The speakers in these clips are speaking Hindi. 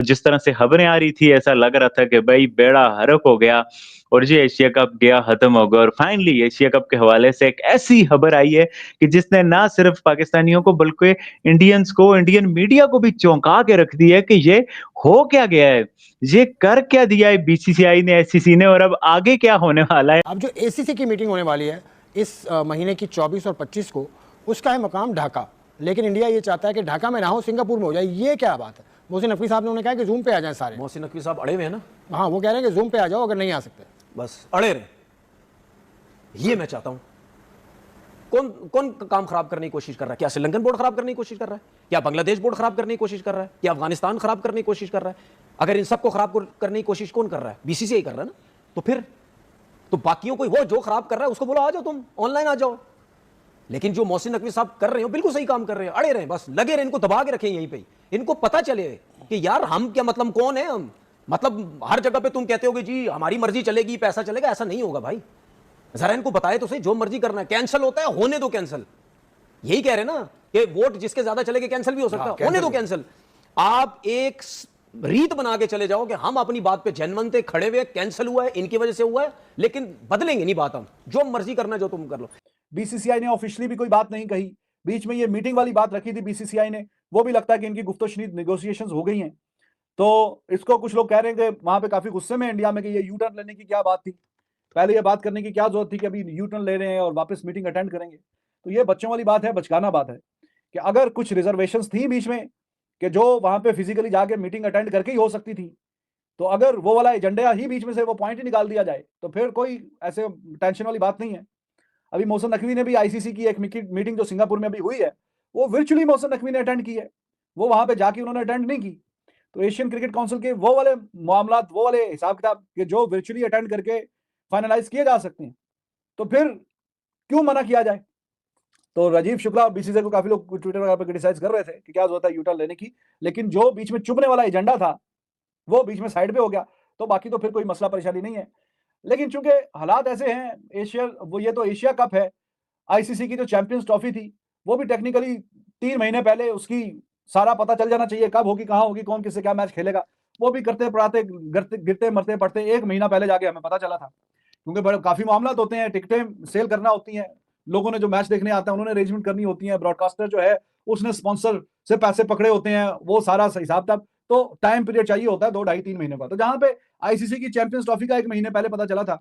जिस तरह से खबरें आ रही थी ऐसा लग रहा था कि भाई बेड़ा गर्क हो गया और ये एशिया कप गया खत्म हो गया और फाइनली एशिया कप के हवाले से एक ऐसी खबर आई है कि जिसने ना सिर्फ पाकिस्तानियों को बल्कि इंडियंस को, इंडियन मीडिया को भी चौंका के रख दिया है कि ये हो क्या गया है, ये कर क्या दिया है बीसीसीआई ने, एससीसी ने, और अब आगे क्या होने वाला है। अब जो एसीसी की मीटिंग होने वाली है इस महीने की 24 और 25 को, उसका है मकाम ढाका, लेकिन इंडिया ये चाहता है कि ढाका में ना हो, सिंगापुर में हो जाए। ये क्या बात है? मोहसिन नकवी साहब ने उन्होंने कहा कि जूम पे आ जाएं सारे। मोहसिन नकवी साहब अड़े हुए हैं ना। हाँ, वो कह रहे हैं कि जूम पे आ जाओ अगर नहीं आ सकते, बस अड़े रहे। ये मैं चाहता हूं। कौन कौन काम खराब करने की कोशिश कर रहा है? क्या श्रीलंकन बोर्ड खराब करने की कोशिश कर रहा है? क्या बांग्लादेश बोर्ड खराब करने की कोशिश कर रहा है? क्या अफगानिस्तान खराब करने की कोशिश कर रहा है? अगर इन सबको खराब करने की कोशिश कौन कर रहा है? बीसीसीआई कर रहा है ना। तो फिर तो बाकियों को वो जो खराब कर रहा है उसको बोलो आ जाओ, तुम ऑनलाइन आ जाओ। लेकिन जो मोहसिन नकवी साहब कर रहे हो बिल्कुल सही काम कर रहे हैं, अड़े रहे, बस लगे रहे, इनको दबा के रखें यहीं पे। इनको पता चले कि यार हम क्या, मतलब कौन है हम, मतलब हर जगह पे तुम कहते होगे जी हमारी मर्जी चलेगी, पैसा चलेगा, ऐसा नहीं होगा भाई। जरा इनको बताए तो सही, जो मर्जी करना है कैंसिल होता है, होने दो कैंसिल। यही कह रहे ना कि वोट जिसके ज्यादा चलेगा कैंसिल भी हो सकता है, होने दो कैंसिल। आप एक रीत बना के चले जाओ कि हम अपनी बात पे जनमन थे, खड़े हुए, कैंसिल हुआ है इनकी वजह से हुआ है, लेकिन बदलेंगे नहीं बात हम, जो मर्जी करना है जो तुम कर लो। बीसीसीआई ने ऑफिशियली भी कोई बात नहीं कही, बीच में ये मीटिंग वाली बात रखी थी बीसीसीआई ने, वो भी लगता है कि इनकी गुफ्तशनीद नेगोशिएशंस हो गई हैं। तो इसको कुछ लोग कह रहे हैं कि वहां पे काफी गुस्से में इंडिया में कि ये यू टर्न लेने की क्या बात थी, पहले ये बात करने की क्या जरूरत थी कि अभी यू टर्न ले रहे हैं और वापस मीटिंग अटेंड करेंगे। तो ये बच्चों वाली बात है, बचकाना बात है कि अगर कुछ रिजर्वेशंस थी बीच में कि जो वहां पे फिजिकली जाके मीटिंग अटेंड करके ही हो सकती थी, तो अगर वो वाला एजेंडा ही बीच में से वो पॉइंट ही निकाल दिया जाए तो फिर कोई ऐसे टेंशन वाली बात नहीं है। अभी मोहसिन नकवी ने भी आईसीसी की एक मीटिंग जो सिंगापुर में अभी हुई है वो वर्चुअली मोहसिन नकवी ने अटेंड की है, वो वहां पे जाके उन्होंने अटेंड नहीं की। तो एशियन क्रिकेट काउंसिल के वो वाले मामला, वो वाले हिसाब किताब के जो वर्चुअली अटेंड करके फाइनलाइज किए जा सकते हैं, तो फिर क्यों मना किया जाए। तो राजीव शुक्ला और बीसीसीआई को काफी लोग ट्विटर वगैरह पर क्रिटिसाइज कर रहे थे कि क्या जरूरत है यूटर्न लेने की, लेकिन जो बीच में चुभने वाला एजेंडा था वो बीच में साइड पे हो गया, तो बाकी तो फिर कोई मसला परेशानी नहीं है। लेकिन चूंकि हालात ऐसे हैं, एशिया वो ये तो एशिया कप है, आईसीसी की जो चैंपियंस ट्रॉफी थी वो भी टेक्निकली 3 महीने पहले उसकी सारा पता चल जाना चाहिए, कब होगी, कहाँ होगी, कौन किससे क्या मैच खेलेगा। वो भी करते पढ़ाते गिरते मरते पड़ते 1 महीना पहले जाके हमें पता चला था, क्योंकि बड़े काफी मामला होते हैं, टिकटें सेल करना होती हैं, लोगों ने जो मैच देखने आते हैं उन्होंने अरेंजमेंट करनी होती है, ब्रॉडकास्टर जो है उसने स्पॉन्सर से पैसे पकड़े होते हैं, वो सारा हिसाब किताब, तो टाइम पीरियड चाहिए होता है 2 ढाई 3 महीने का। तो जहां पे आईसीसी की चैंपियंस ट्रॉफी का 1 महीने पहले पता चला था,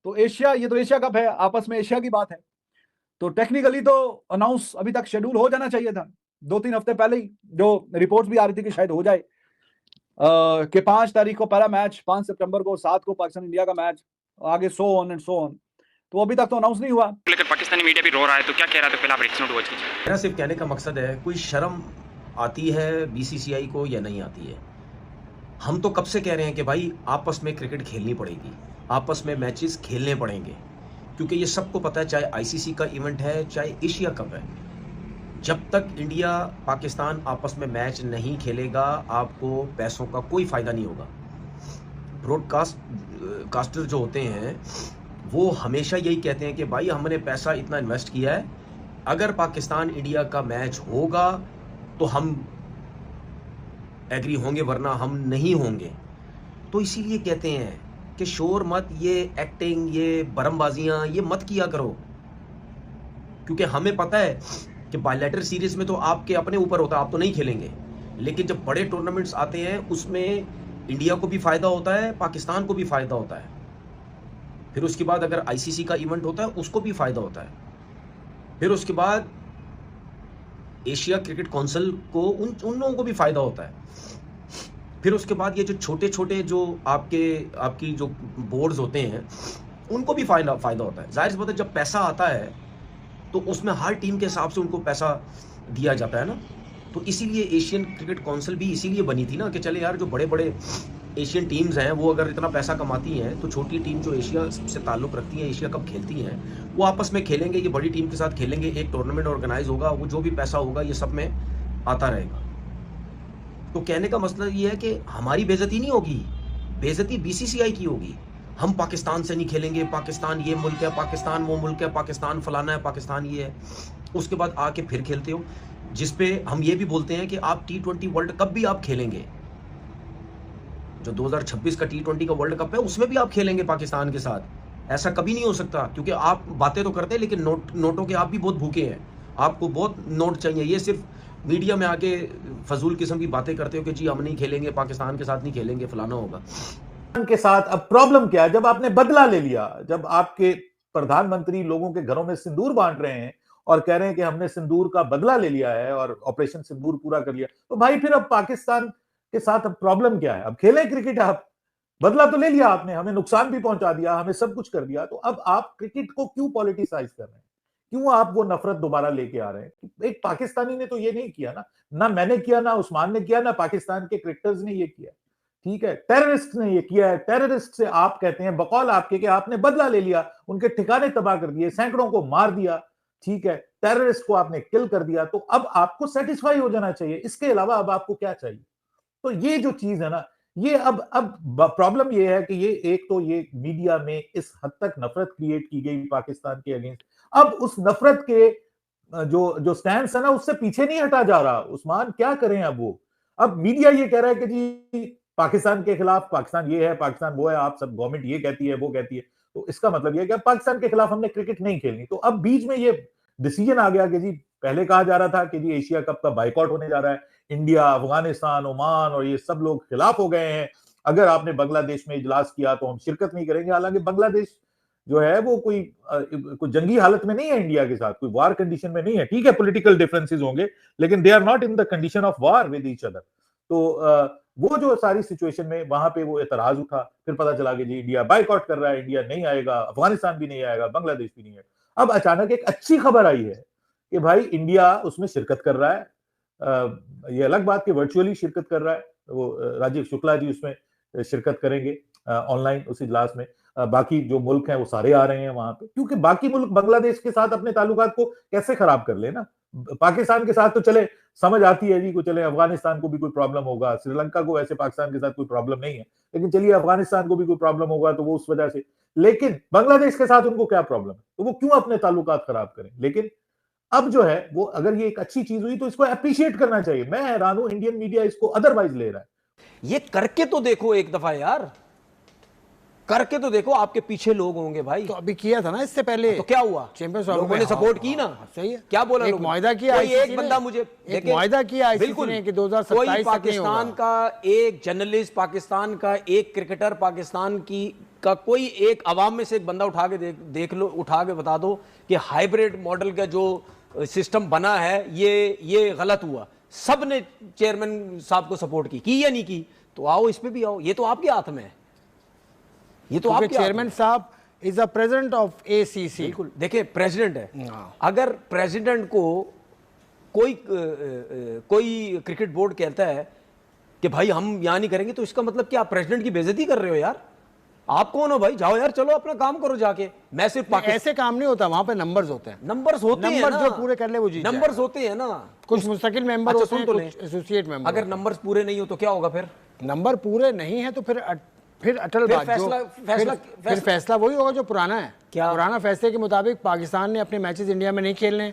तो एशिया, ये तो एशिया कप है, आपस में एशिया की बात है, तो टेक्निकली तो अनाउंस अभी तक शेड्यूल हो जाना चाहिए था 2-3 हफ्ते पहले ही, जो रिपोर्ट्स भी आ रही थी कि शायद हो जाए कि 5 तारीख को पहला मैच, 5 सितंबर को, 7 को पाकिस्तान इंडिया का मैच, आगे so on and so on, तो अभी तक तो अनाउंस नहीं हुआ। लेकिन पाकिस्तानी मीडिया भी रो रहा है, तो क्या कह रहा है, तो पहले आप रिएक्शन नोट कीजिए। मेरा सिर्फ कहने का मकसद है, कोई शर्म आती है बीसीसीआई को या नहीं आती है? हम तो कब से कह रहे हैं कि भाई आपस में क्रिकेट खेलनी पड़ेगी, आपस में मैचेस खेलने पड़ेंगे, क्योंकि ये सबको पता है, चाहे आईसीसी का इवेंट है चाहे एशिया कप है, जब तक इंडिया पाकिस्तान आपस में मैच नहीं खेलेगा आपको पैसों का कोई फायदा नहीं होगा। ब्रॉडकास्टर जो होते हैं वो हमेशा यही कहते हैं कि भाई हमने पैसा इतना इन्वेस्ट किया है, अगर पाकिस्तान इंडिया का मैच होगा तो हम एग्री होंगे वरना हम नहीं होंगे। तो इसीलिए कहते हैं कि शोर मत, ये एक्टिंग, ये बरमबाजियां ये मत किया करो, क्योंकि हमें पता है कि बायलैटरल सीरीज में तो आपके अपने ऊपर होता है, आप तो नहीं खेलेंगे, लेकिन जब बड़े टूर्नामेंट्स आते हैं उसमें इंडिया को भी फायदा होता है, पाकिस्तान को भी फायदा होता है, फिर उसके बाद अगर आईसीसी का इवेंट होता है उसको भी फायदा होता है, फिर उसके बाद एशिया क्रिकेट काउंसिल को उन लोगों को भी फायदा होता है, फिर उसके बाद ये जो छोटे छोटे जो आपकी जो बोर्ड्स होते हैं उनको भी फायदा होता है। जाहिर सी बात है, जब पैसा आता है तो उसमें हर टीम के हिसाब से उनको पैसा दिया जाता है ना। तो इसीलिए एशियन क्रिकेट काउंसिल भी इसीलिए बनी थी ना कि चले यार, जो बड़े बड़े एशियन टीम्स हैं वो अगर इतना पैसा कमाती हैं तो छोटी टीम जो एशिया से ताल्लुक़ रखती हैं, एशिया कप खेलती हैं, वो आपस में खेलेंगे, ये बड़ी टीम के साथ खेलेंगे, एक टूर्नामेंट ऑर्गेनाइज होगा, वो जो भी पैसा होगा ये सब में आता रहेगा। तो कहने का मतलब ये है कि हमारी बेइज्जती नहीं होगी, बेइज्जती बीसीसीआई की होगी। हम पाकिस्तान से नहीं खेलेंगे, पाकिस्तान ये मुल्क है, पाकिस्तान वो मुल्क है, पाकिस्तान फलाना है, पाकिस्तान ये है, उसके बाद आके फिर खेलते हो, जिस पे हम ये भी बोलते हैं कि आप T20 वर्ल्ड कप भी आप खेलेंगे, जो 2026 का T20 का वर्ल्ड कप है उसमें भी आप खेलेंगे पाकिस्तान के साथ। ऐसा कभी नहीं हो सकता, क्योंकि आप बातें तो करते हैं लेकिन नोटों के आप भी बहुत भूखे हैं, आपको बहुत नोट चाहिए। ये सिर्फ मीडिया में आके फजूल किस्म की बातें करते हो कि जी हम नहीं खेलेंगे, पाकिस्तान के साथ नहीं खेलेंगे, फलाना होगा। के साथ अब प्रॉब्लम क्या है, जब आपने बदला ले लिया, जब आपके प्रधानमंत्री लोगों के घरों में सिंदूर बांट रहे हैं और कह रहे हैं कि हमने सिंदूर का बदला ले लिया है और ऑपरेशन सिंदूर पूरा कर लिया, तो भाई फिर अब पाकिस्तान के साथ अब प्रॉब्लम क्या है? अब खेले क्रिकेट, आप बदला तो ले लिया आपने, हमें नुकसान भी पहुंचा दिया, हमें सब कुछ कर दिया, तो अब आप क्रिकेट को क्यों पॉलिटिसाइज कर रहे हैं? क्यों आप वो नफरत दोबारा लेके आ रहे हैं? एक पाकिस्तानी ने तो ये नहीं किया ना मैंने किया, ना उस्मान ने किया, ना पाकिस्तान के क्रिकेटर्स ने ये किया, ठीक है, टेररिस्ट ने ये किया है। टेररिस्ट से आप कहते हैं बकौल आपके कि आपने बदला ले लिया, उनके ठिकाने तबाह कर दिए, सैकड़ों को मार दिया, ठीक है, टेररिस्ट को आपने किल कर दिया, तो अब आपको सेटिस्फाई हो जाना चाहिए, इसके अलावा अब आपको क्या चाहिए? तो ये जो चीज है ना, ये अब प्रॉब्लम ये है कि ये एक तो ये मीडिया में इस हद तक नफरत क्रिएट की गई पाकिस्तान के अगेंस्ट, अब उस नफरत के जो स्टैंड है ना उससे पीछे नहीं हटा जा रहा। उस्मान क्या करें अब वो? अब मीडिया ये कह रहा है कि जी पाकिस्तान के खिलाफ, पाकिस्तान ये है, पाकिस्तान वो है, आप सब गवर्नमेंट ये कहती है, वो कहती है, तो इसका मतलब ये है कि पाकिस्तान के खिलाफ हमने क्रिकेट नहीं खेलनी। तो अब बीच में ये डिसीजन आ गया कि जी पहले कहा जा रहा था कि जी एशिया कप का बाइकआउट होने जा रहा है, इंडिया, अफगानिस्तान, ओमान और ये सब लोग खिलाफ हो गए हैं, अगर आपने बांग्लादेश में इजलास किया तो हम शिरकत नहीं करेंगे। हालांकि बांग्लादेश जो है वो कोई जंगी हालत में नहीं है इंडिया के साथ, कोई वार कंडीशन में नहीं है, ठीक है पॉलिटिकल डिफरेंसेस होंगे लेकिन they are not in the condition of war with each other. तो वो जो सारी सिचुएशन में वहां पे वो एतराज उठा, फिर पता चला कि जी इंडिया बाइकआउट कर रहा है, इंडिया नहीं आएगा, अफगानिस्तान भी नहीं आएगा, बांग्लादेश भी नहीं आएगा। अब अचानक एक अच्छी खबर आई है कि भाई इंडिया उसमें शिरकत कर रहा है। ये अलग बात कि वर्चुअली शिरकत कर रहा है, वो राजीव शुक्ला जी उसमें शिरकत करेंगे ऑनलाइन उस इजलास में। बाकी जो मुल्क हैं वो सारे आ रहे हैं वहां पे, क्योंकि बाकी मुल्क बांग्लादेश के साथ अपने ताल्लुकात को कैसे खराब कर लेना। पाकिस्तान के साथ तो चले समझ आती है जी को, चले अफगानिस्तान को भी कोई प्रॉब्लम होगा, श्रीलंका को वैसे पाकिस्तान के साथ कोई प्रॉब्लम नहीं है, लेकिन चलिए अफगानिस्तान को भी कोई प्रॉब्लम होगा तो वो उस वजह से, लेकिन बांग्लादेश के साथ उनको क्या प्रॉब्लम है, तो वो क्यों अपने ताल्लुकात खराब करें। लेकिन अब जो है वो अगर ये एक अच्छी चीज हुई तो इसको अप्रिशिएट करना चाहिए। मैं हैरान हूं इंडियन मीडिया इसको अदरवाइज ले रहा है। ये करके तो देखो एक दफा यार, करके तो देखो, आपके पीछे लोग होंगे भाई। तो अभी किया था ना इससे पहले, तो क्या हुआ? चैंपियंस लोगों ने सपोर्ट की ना, सही है। क्या बोला? एक मुआहदा किया, एक बंदा मुझे एक मुआहदा किया बिल्कुल कि 2027 कोई पाकिस्तान का एक जर्नलिस्ट, पाकिस्तान का एक क्रिकेटर, पाकिस्तान की का कोई एक अवाम में से एक बंदा उठा के देख लो, उठा के बता दो कि हाइब्रिड मॉडल का जो सिस्टम बना है ये गलत हुआ। सब ने चेयरमैन साहब को सपोर्ट की या नहीं की? तो आओ इस पे भी आओ, ये तो आपके हाथ में है, ये तो आपके चेयरमैन साहब is a president of ACC. बिल्कुल, देखिए प्रेसिडेंट है, अगर प्रेसिडेंट को कोई क्रिकेट बोर्ड कहता है कि भाई हम यहां नहीं करेंगे, तो इसका मतलब क्या आप प्रेसिडेंट की बेइज्जती कर रहे हो यार? आप कौन हो भाई? जाओ यार, चलो अपना काम करो जाके। मैं सिर्फ ऐसे काम नहीं होता, वहां पे नंबर्स होते हैं, नंबर्स होते हैं ना, जो पूरे कर ले वो जीत जाएगा। नंबर्स होते हैं ना, कुछ मुस्तकिल मेंबर होते हैं, कुछ एसोसिएट मेंबर। अगर नंबर्स पूरे नहीं हो तो क्या होगा? फिर नंबर पूरे नहीं है तो फिर अटल बात, फिर फैसला वही होगा जो पुराना है। क्या पुराना फैसले के मुताबिक पाकिस्तान ने अपने मैचेस इंडिया में नहीं खेलने।